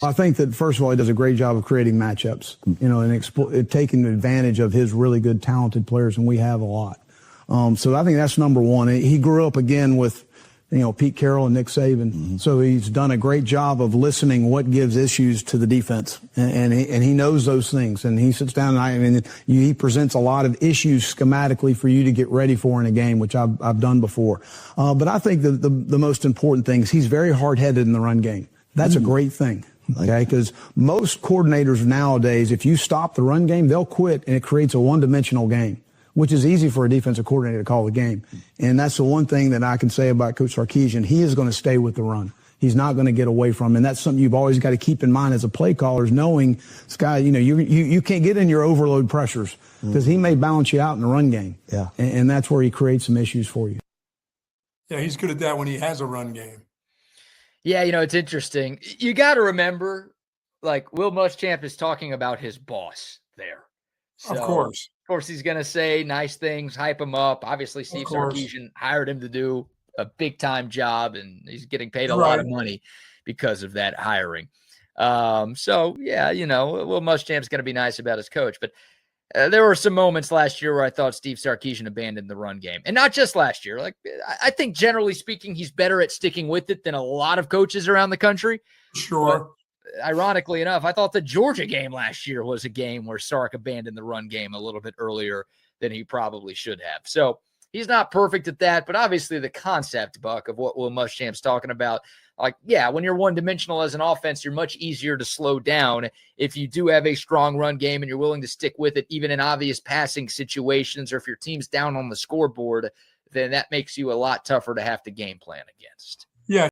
I think that, first of all, he does a great job of creating matchups, and taking advantage of his really good, talented players, and we have a lot. So I think that's number one. He grew up, again, with, Pete Carroll and Nick Saban. Mm-hmm. So he's done a great job of listening what gives issues to the defense. And he knows those things. And he sits down and he presents a lot of issues schematically for you to get ready for in a game, which I've done before. But I think the most important thing is he's very hard-headed in the run game. That's a great thing. Okay, because most coordinators nowadays, if you stop the run game, they'll quit, and it creates a one-dimensional game, which is easy for a defensive coordinator to call the game. And that's the one thing that I can say about Coach Sarkisian. He is going to stay with the run. He's not going to get away from it. And that's something you've always got to keep in mind as a play caller, is knowing this guy, you can't get in your overload pressures, because he may balance you out in the run game. Yeah. And that's where he creates some issues for you. Yeah, he's good at that when he has a run game. Yeah, it's interesting. You got to remember, Will Muschamp is talking about his boss there. So, of course, he's going to say nice things, hype him up. Obviously, Steve Sarkisian hired him to do a big-time job, and he's getting paid a lot of money because of that hiring. So, yeah, Will Muschamp's going to be nice about his coach. But there were some moments last year where I thought Steve Sarkisian abandoned the run game. And not just last year. I think generally speaking, he's better at sticking with it than a lot of coaches around the country. Sure. But ironically enough, I thought the Georgia game last year was a game where Sark abandoned the run game a little bit earlier than he probably should have. So he's not perfect at that, but obviously the concept, Buck, of what Will Muschamp's talking about, when you're one-dimensional as an offense, you're much easier to slow down if you do have a strong run game and you're willing to stick with it, even in obvious passing situations, or if your team's down on the scoreboard, then that makes you a lot tougher to have to game plan against. Yeah.